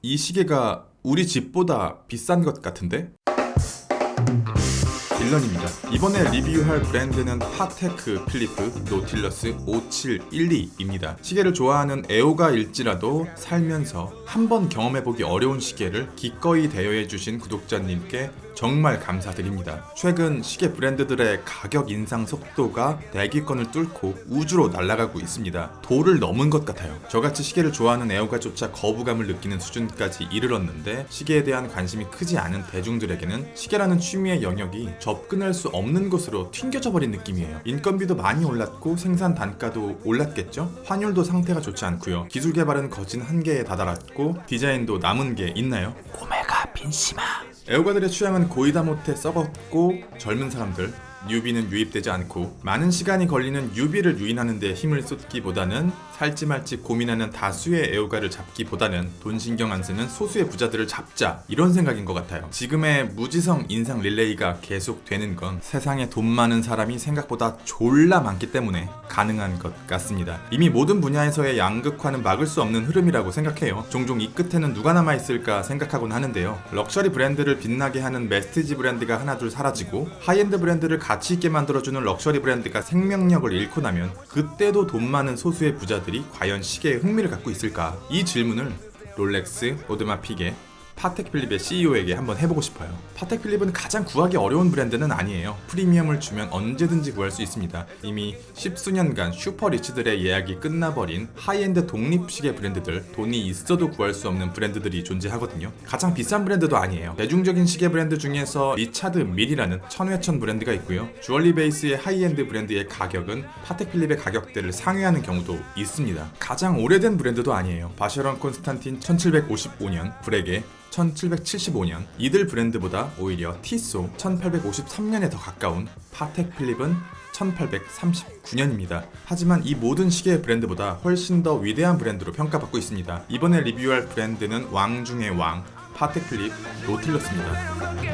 이 시계가 우리 집보다 비싼 것 같은데? 딜런입니다. 이번에 리뷰할 브랜드는 파테크 필리프 노틸러스 5712입니다. 시계를 좋아하는 애호가일지라도 살면서 한번 경험해보기 어려운 시계를 기꺼이 대여해주신 구독자님께 정말 감사드립니다. 최근 시계 브랜드들의 가격 인상 속도가 대기권을 뚫고 우주로 날아가고 있습니다. 도를 넘은 것 같아요. 저같이 시계를 좋아하는 애호가조차 거부감을 느끼는 수준까지 이르렀는데, 시계에 대한 관심이 크지 않은 대중들에게는 시계라는 취미의 영역이 접근할 수 없는 곳으로 튕겨져 버린 느낌이에요. 인건비도 많이 올랐고 생산 단가도 올랐겠죠? 환율도 상태가 좋지 않고요. 기술 개발은 거진 한계에 다다랐고 디자인도 남은 게 있나요? 오메가 빈시마. 애호가들의 취향은 고이다 못해 썩었고, 젊은 사람들 뉴비는 유입되지 않고 많은 시간이 걸리는 유비를 유인하는 데 힘을 쏟기보다는 살지 말지 고민하는 다수의 애호가를 잡기보다는 돈 신경 안 쓰는 소수의 부자들을 잡자, 이런 생각인 것 같아요. 지금의 무지성 인상 릴레이가 계속되는 건 세상에 돈 많은 사람이 생각보다 졸라 많기 때문에 가능한 것 같습니다. 이미 모든 분야에서의 양극화는 막을 수 없는 흐름이라고 생각해요. 종종 이 끝에는 누가 남아있을까 생각하곤 하는데요. 럭셔리 브랜드를 빛나게 하는 메스티지 브랜드가 하나둘 사라지고 하이엔드 브랜드를 가치 있게 만들어주는 럭셔리 브랜드가 생명력을 잃고 나면 그때도 돈 많은 소수의 부자들이 과연 시계에 흥미를 갖고 있을까? 이 질문을 롤렉스, 오드마 피게, 파텍 필립의 CEO에게 한번 해보고 싶어요. 파텍 필립은 가장 구하기 어려운 브랜드는 아니에요. 프리미엄을 주면 언제든지 구할 수 있습니다. 이미 십수년간 슈퍼리치들의 예약이 끝나버린 하이엔드 독립시계 브랜드들, 돈이 있어도 구할 수 없는 브랜드들이 존재하거든요. 가장 비싼 브랜드도 아니에요. 대중적인 시계 브랜드 중에서 리차드 밀이라는 천회천 브랜드가 있고요. 주얼리 베이스의 하이엔드 브랜드의 가격은 파텍 필립의 가격대를 상회하는 경우도 있습니다. 가장 오래된 브랜드도 아니에요. 바쉐론 콘스탄틴 1755년, 브레게 1775년, 이들 브랜드보다 오히려 티소 1853년에 더 가까운 파텍 필립은 1839년입니다. 하지만 이 모든 시계 브랜드보다 훨씬 더 위대한 브랜드로 평가받고 있습니다. 이번에 리뷰할 브랜드는 왕 중의 왕, 파텍 필립 노틸러스입니다.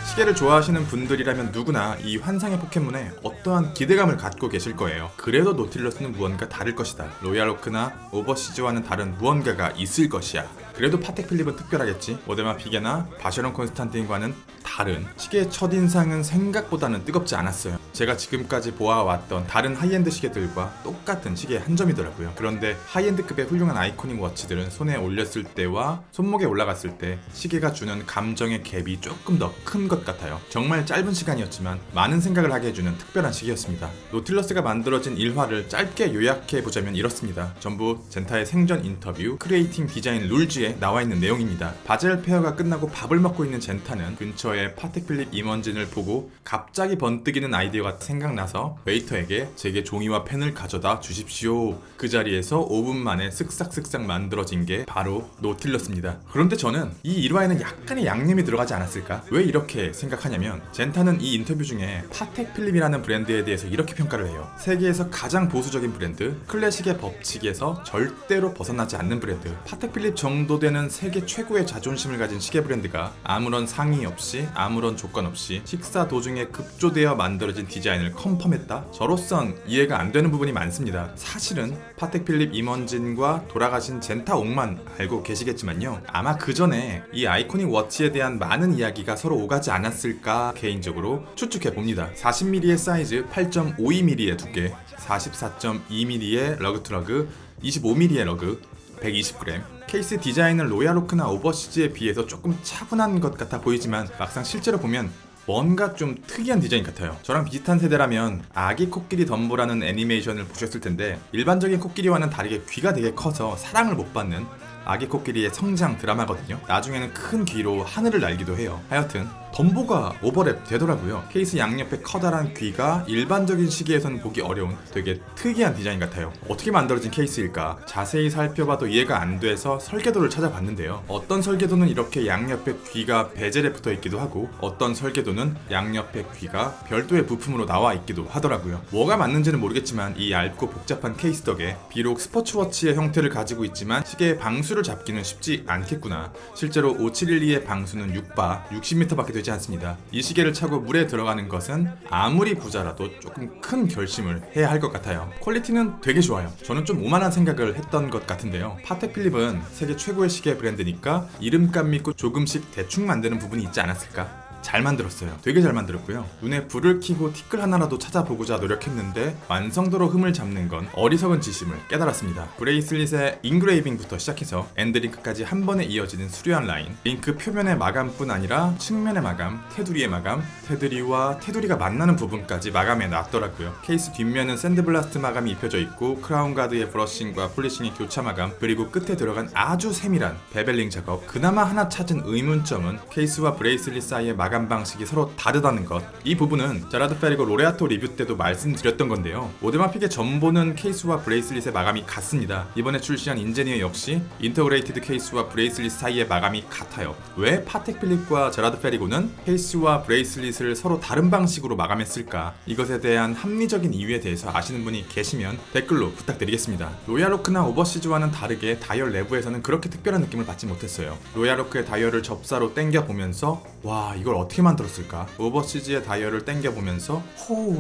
시계를 좋아하시는 분들이라면 누구나 이 환상의 포켓몬에 어떠한 기대감을 갖고 계실 거예요. 그래도 노틸러스는 무언가 다를 것이다. 로얄오크나 오버시즈와는 다른 무언가가 있을 것이야. 그래도 파텍 필립은 특별하겠지. 오데마 피게나 바쉐론 콘스탄틴과는 다른, 시계의 첫인상은 생각보다는 뜨겁지 않았어요. 제가 지금까지 보아왔던 다른 하이엔드 시계들과 똑같은 시계의 한 점이더라고요. 그런데 하이엔드급의 훌륭한 아이코닉 워치들은 손에 올렸을 때와 손목에 올라갔을 때 시계가 주는 감정의 갭이 조금 더 큰 것 같아요. 정말 짧은 시간이었지만 많은 생각을 하게 해주는 특별한 시계였습니다. 노틸러스가 만들어진 일화를 짧게 요약해보자면 이렇습니다. 전부 젠타의 생전 인터뷰, 크리에이팅 디자인 룰즈에 나와있는 내용입니다. 바젤 페어가 끝나고 밥을 먹고 있는 젠타는 근처에 파텍 필립 임원진을 보고 갑자기 번뜩이는 아이디어가 생각나서 웨이터에게 제게 종이와 펜을 가져다 주십시오. 그 자리에서 5분 만에 쓱싹쓱싹 만들어진 게 바로 노틸러스입니다. 그런데 저는 이 일화에는 약간의 양념이 들어가지 않았을까? 왜 이렇게 생각하냐면, 젠타는 이 인터뷰 중에 파텍 필립이라는 브랜드에 대해서 이렇게 평가를 해요. 세계에서 가장 보수적인 브랜드, 클래식의 법칙에서 절대로 벗어나지 않는 브랜드, 파텍 필립 정도 되는 세계 최고의 자존심을 가진 시계 브랜드가 아무런 상의 없이, 아무런 조건 없이 식사 도중에 급조되어 만들어진 디자인을 컨펌했다? 저로선 이해가 안 되는 부분이 많습니다. 사실은 파텍 필립 임원진과 돌아가신 젠타 옥만 알고 계시겠지만요, 아마 그 전에 이 아이코닉 워치에 대한 많은 이야기가 서로 오가지 않았을까 개인적으로 추측해 봅니다. 40mm의 사이즈, 8.52mm의 두께, 44.2mm의 러그 트러그, 25mm의 러그, 120g. 케이스 디자인은 로얄오크나 오버시즈에 비해서 조금 차분한 것 같아 보이지만 막상 실제로 보면 뭔가 좀 특이한 디자인 같아요. 저랑 비슷한 세대라면 아기 코끼리 덤보라는 애니메이션을 보셨을 텐데, 일반적인 코끼리와는 다르게 귀가 되게 커서 사랑을 못 받는 아기 코끼리의 성장 드라마거든요. 나중에는 큰 귀로 하늘을 날기도 해요. 하여튼 덤보가 오버랩 되더라고요. 케이스 양옆에 커다란 귀가 일반적인 시계에서는 보기 어려운 되게 특이한 디자인 같아요. 어떻게 만들어진 케이스일까? 자세히 살펴봐도 이해가 안 돼서 설계도를 찾아봤는데요. 어떤 설계도는 이렇게 양옆에 귀가 베젤에 붙어 있기도 하고, 어떤 설계도는 양옆에 귀가 별도의 부품으로 나와 있기도 하더라고요. 뭐가 맞는지는 모르겠지만 이 얇고 복잡한 케이스 덕에 비록 스포츠워치의 형태를 가지고 있지만 시계의 방수를 잡기는 쉽지 않겠구나. 실제로 5712의 방수는 6바, 60m밖에 되지 않습니다. 이 시계를 차고 물에 들어가는 것은 아무리 부자라도 조금 큰 결심을 해야 할 것 같아요. 퀄리티는 되게 좋아요. 저는 좀 오만한 생각을 했던 것 같은데요. 파텍 필립은 세계 최고의 시계 브랜드니까 이름값 믿고 조금씩 대충 만드는 부분이 있지 않았을까? 잘 만들었어요. 되게 잘 만들었고요. 눈에 불을 켜고 티끌 하나라도 찾아보고자 노력했는데 완성도로 흠을 잡는 건 어리석은 짓임을 깨달았습니다. 브레이슬릿의 인그레이빙부터 시작해서 엔드링크까지 한 번에 이어지는 수려한 라인, 링크 표면의 마감뿐 아니라 측면의 마감, 테두리의 마감, 테두리와 테두리가 만나는 부분까지 마감해 놨더라고요. 케이스 뒷면은 샌드블라스트 마감이 입혀져 있고 크라운 가드의 브러싱과 폴리싱의 교차 마감, 그리고 끝에 들어간 아주 세밀한 베벨링 작업. 그나마 하나 찾은 의문점은 케이스와 브레이슬릿 사이의 마감 방식이 서로 다르다는 것. 이 부분은 제라드 페리고 로레아토 리뷰 때도 말씀드렸던 건데요. 오데마픽의 전보는 케이스와 브레이슬릿의 마감이 같습니다. 이번에 출시한 인제니어 역시 인터그레이티드 케이스와 브레이슬릿 사이의 마감이 같아요. 왜 파텍 필립과 제라드 페리고는 케이스와 브레이슬릿을 서로 다른 방식으로 마감했을까? 이것에 대한 합리적인 이유에 대해서 아시는 분이 계시면 댓글로 부탁드리겠습니다. 로얄오크나 오버시즈와는 다르게 다이얼 내부에서는 그렇게 특별한 느낌을 받지 못했어요. 로얄오크의 다이얼을 접사로 당겨보면서 와, 이걸 어떻게 만들었을까? 오버시즈의 다이얼을 당겨보면서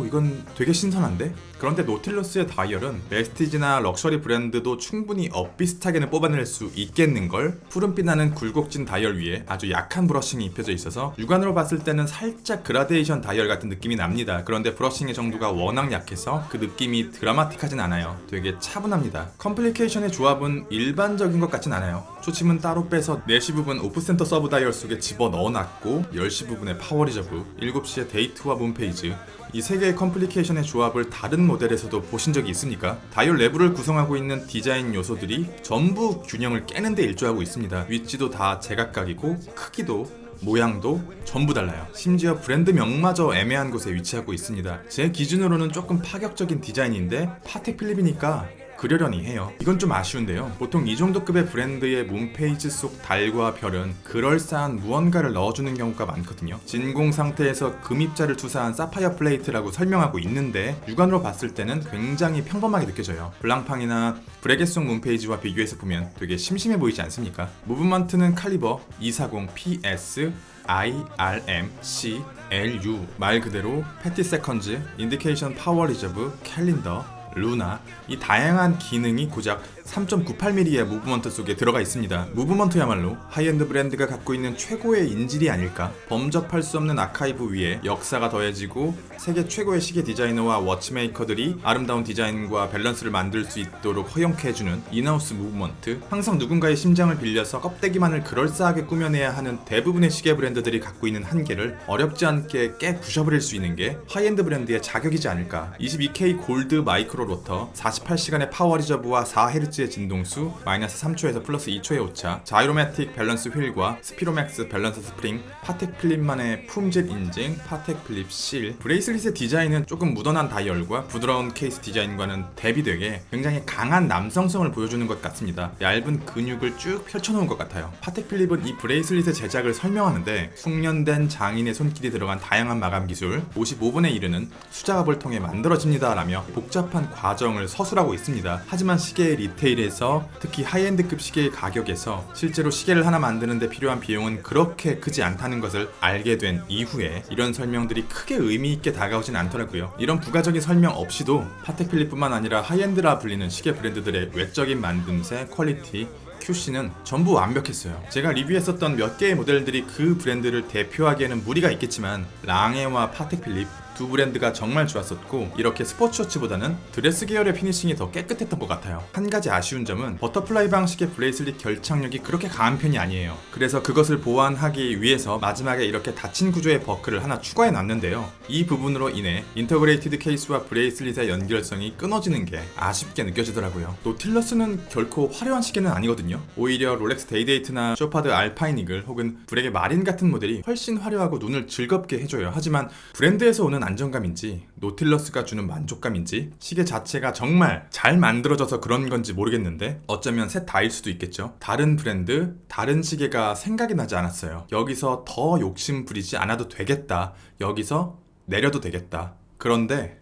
이건 되게 신선한데? 그런데 노틸러스의 다이얼은 메스티지나 럭셔리 브랜드도 충분히 엇비슷하게는 뽑아낼 수 있겠는걸? 푸른빛 나는 굴곡진 다이얼 위에 아주 약한 브러싱이 입혀져 있어서 육안으로 봤을 때는 살짝 그라데이션 다이얼 같은 느낌이 납니다. 그런데 브러싱의 정도가 워낙 약해서 그 느낌이 드라마틱하진 않아요. 되게 차분합니다. 컴플리케이션의 조합은 일반적인 것 같진 않아요. 초침은 따로 빼서 4시 부분 오프센터 서브 다이얼 속에 집어 넣어놨고 10시 부분에 파워 리저브, 7시에 데이트와 문페이지, 이 세 개의 컴플리케이션의 조합을 다른 모델에서도 보신 적이 있습니까? 다이얼 내부를 구성하고 있는 디자인 요소들이 전부 균형을 깨는 데 일조하고 있습니다. 위치도 다 제각각이고 크기도 모양도 전부 달라요. 심지어 브랜드명마저 애매한 곳에 위치하고 있습니다. 제 기준으로는 조금 파격적인 디자인인데 파텍 필립이니까 그러려니 해요. 이건 좀 아쉬운데요. 보통 이 정도 급의 브랜드의 홈페이지 속 달과 별은 그럴싸한 무언가를 넣어주는 경우가 많거든요. 진공 상태에서 금입자를 투사한 사파이어 플레이트라고 설명하고 있는데 육안으로 봤을 때는 굉장히 평범하게 느껴져요. 블랑팡이나 브레게송 홈페이지와 비교해서 보면 되게 심심해 보이지 않습니까? 무브먼트는 칼리버 240 PS IRM C LU 말 그대로 패티 세컨즈, 인디케이션 파워 리저브, 캘린더, 루나, 이 다양한 기능이 고작 3.98mm의 무브먼트 속에 들어가 있습니다. 무브먼트야말로 하이엔드 브랜드가 갖고 있는 최고의 인질이 아닐까? 범접할 수 없는 아카이브 위에 역사가 더해지고 세계 최고의 시계 디자이너와 워치메이커들이 아름다운 디자인과 밸런스를 만들 수 있도록 허용케 해주는 인하우스 무브먼트. 항상 누군가의 심장을 빌려서 껍데기만을 그럴싸하게 꾸며내야 하는 대부분의 시계 브랜드들이 갖고 있는 한계를 어렵지 않게 깨 부셔버릴 수 있는 게 하이엔드 브랜드의 자격이지 않을까? 22K 골드 마이크로 로터, 48시간의 파워 리저브와 4Hz 의 진동수, 마이너스 3초에서 플러스 2초의 오차, 자이로매틱 밸런스 휠과 스피로맥스 밸런스 스프링, 파텍 필립만의 품질 인증, 파텍 필립 실. 브레이슬릿의 디자인은 조금 무던한 다이얼과 부드러운 케이스 디자인과는 대비되게 굉장히 강한 남성성을 보여주는 것 같습니다. 얇은 근육을 쭉 펼쳐놓은 것 같아요. 파텍 필립은 이 브레이슬릿의 제작을 설명하는데 숙련된 장인의 손길이 들어간 다양한 마감 기술, 55분에 이르는 수작업을 통해 만들어집니다 라며 복잡한 과정을 서술하고 있습니다. 하지만 시계의 리테일에서 특히 하이엔드급 시계의 가격에서 실제로 시계를 하나 만드는데 필요한 비용은 그렇게 크지 않다는 것을 알게 된 이후에 이런 설명들이 크게 의미 있게 다가오진 않더라고요. 이런 부가적인 설명 없이도 파텍 필립뿐만 아니라 하이엔드라 불리는 시계 브랜드들의 외적인 만듦새, 퀄리티, QC는 전부 완벽했어요. 제가 리뷰했었던 몇 개의 모델들이 그 브랜드를 대표하기에는 무리가 있겠지만 랑에와 파텍 필립 두 브랜드가 정말 좋았었고 이렇게 스포츠워치보다는 드레스 계열의 피니싱이 더 깨끗했던 것 같아요. 한 가지 아쉬운 점은 버터플라이 방식의 브레이슬릿 결착력이 그렇게 강한 편이 아니에요. 그래서 그것을 보완하기 위해서 마지막에 이렇게 닫힌 구조의 버클을 하나 추가해 놨는데요. 이 부분으로 인해 인터그레이티드 케이스와 브레이슬릿의 연결성이 끊어지는 게 아쉽게 느껴지더라고요. 노틸러스는 결코 화려한 시계는 아니거든요. 오히려 롤렉스 데이데이트나 쇼파드 알파인 이글 혹은 브렉의 마린 같은 모델이 훨씬 화려하고 눈을 즐겁게 해줘요. 하지만 브랜드에서 오는 안정감인지 노틸러스가 주는 만족감인지 시계 자체가 정말 잘 만들어져서 그런 건지 모르겠는데 어쩌면 셋 다일 수도 있겠죠. 다른 브랜드, 다른 시계가 생각이 나지 않았어요. 여기서 더 욕심 부리지 않아도 되겠다. 여기서 내려도 되겠다. 그런데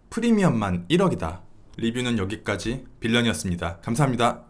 프리미엄만 1억이다. 리뷰는 여기까지. 빌런이었습니다. 감사합니다.